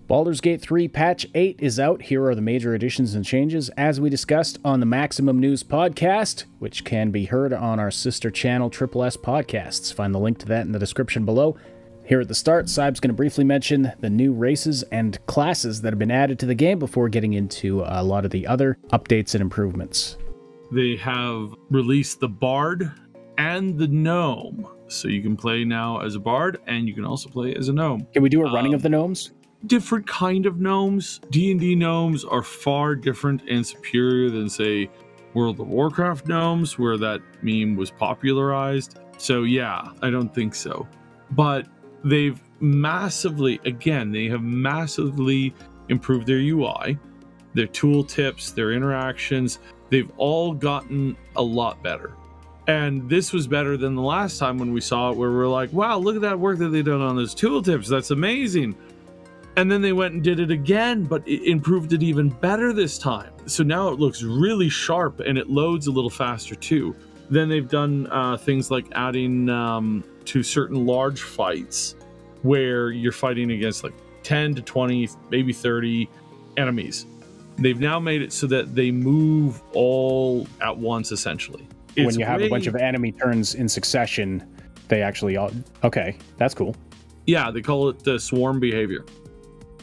Baldur's Gate 3 Patch 8 is out. Here are the major additions and changes, as we discussed on the Maximum News podcast, which can be heard on our sister channel, Triple S Podcasts. Find the link to that in the description below. Here at the start, Saib's going to briefly mention the new races and classes that have been added to the game before getting into a lot of the other updates and improvements. They have released the Bard and the Gnome. So you can play now as a Bard, and you can also play as a Gnome. Can we do a running of the Gnomes? Different kind of Gnomes. D&D Gnomes are far different and superior than, say, World of Warcraft Gnomes, where that meme was popularized. So yeah, I don't think so. But they've massively improved their UI, their tooltips, their interactions. They've all gotten a lot better. And this was better than the last time when we saw it, where we're like, wow, look at that work that they've done on those tooltips. That's amazing. And then they went and did it again, but it improved it even better this time. So now it looks really sharp and it loads a little faster too. Then they've done things like adding to certain large fights where you're fighting against like 10 to 20, maybe 30 enemies. They've now made it so that they move all at once, essentially. When you have a bunch of enemy turns in succession, they actually all... Okay, that's cool. Yeah, they call it the swarm behavior.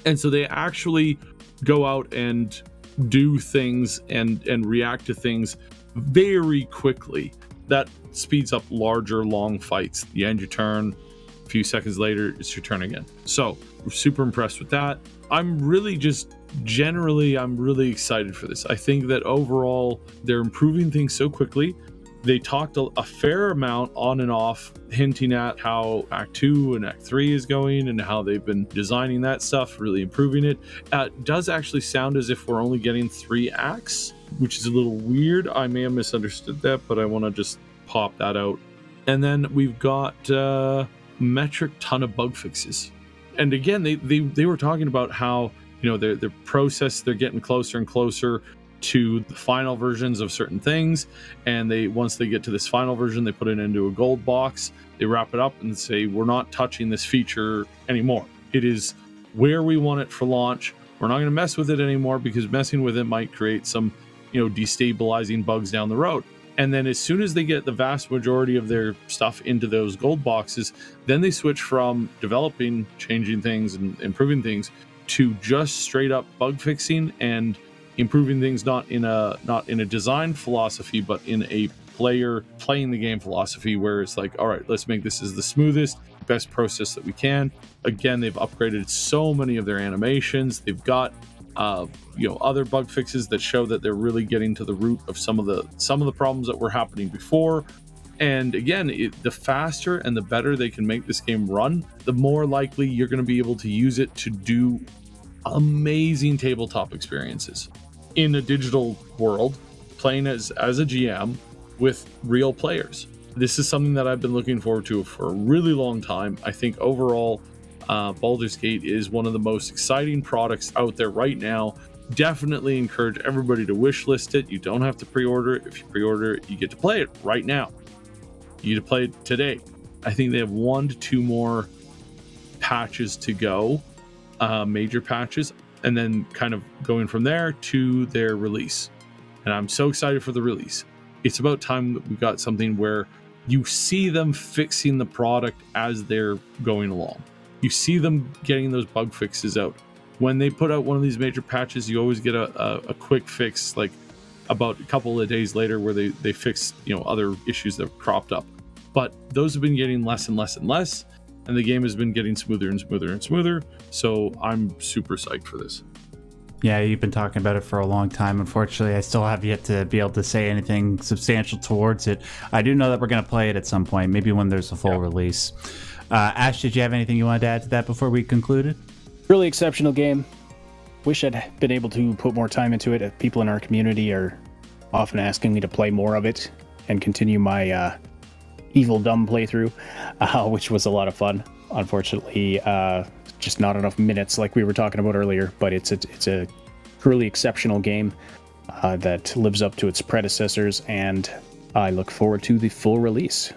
And so they actually go out and do things and react to things very quickly. That speeds up larger, long fights. You end your turn, a few seconds later, it's your turn again. So we're super impressed with that. I'm really excited for this. I think that overall, they're improving things so quickly. They talked a fair amount on and off, hinting at how Act 2 and Act 3 is going and how they've been designing that stuff, really improving it. It does actually sound as if we're only getting 3 acts, which is a little weird. I may have misunderstood that, but I want to just pop that out. And then we've got a metric ton of bug fixes. And again, they were talking about how, you know, their process, they're getting closer and closer to the final versions of certain things, and once they get to this final version, they put it into a gold box, they wrap it up and say, we're not touching this feature anymore. It is where we want it for launch. We're not going to mess with it anymore, because messing with it might create some, you know, destabilizing bugs down the road. And then as soon as they get the vast majority of their stuff into those gold boxes, then they switch from developing, changing things and improving things to just straight up bug fixing and improving things, not in a design philosophy, but in a player playing the game philosophy, where it's like, all right, let's make this as the smoothest, best process that we can. Again, they've upgraded so many of their animations. They've got other bug fixes that show that they're really getting to the root of some of the problems that were happening before. And again, the faster and the better they can make this game run, the more likely you're going to be able to use it to do amazing tabletop experiences in a digital world, playing as a GM with real players. This is something that I've been looking forward to for a really long time. I think overall, Baldur's Gate is one of the most exciting products out there right now. Definitely encourage everybody to wish list it. You don't have to pre-order it. If you pre-order it, you get to play it right now. You get to play it today. I think they have 1 to 2 more patches to go, major patches, and then kind of going from there to their release. And I'm so excited for the release. It's about time that we got something where you see them fixing the product as they're going along. You see them getting those bug fixes out. When they put out one of these major patches, you always get a quick fix, like about a couple of days later, where they fix, you know, other issues that have cropped up. But those have been getting less and less and less, and the game has been getting smoother and smoother and smoother. So I'm super psyched for this. Yeah, you've been talking about it for a long time. Unfortunately, I still have yet to be able to say anything substantial towards it. I do know that we're going to play it at some point, maybe when there's a full release. Ash, did you have anything you wanted to add to that before we concluded? Really exceptional game. Wish I'd been able to put more time into it. People in our community are often asking me to play more of it and continue my Evil Dumb playthrough, which was a lot of fun. Unfortunately, just not enough minutes like we were talking about earlier, but it's a truly exceptional game that lives up to its predecessors, and I look forward to the full release.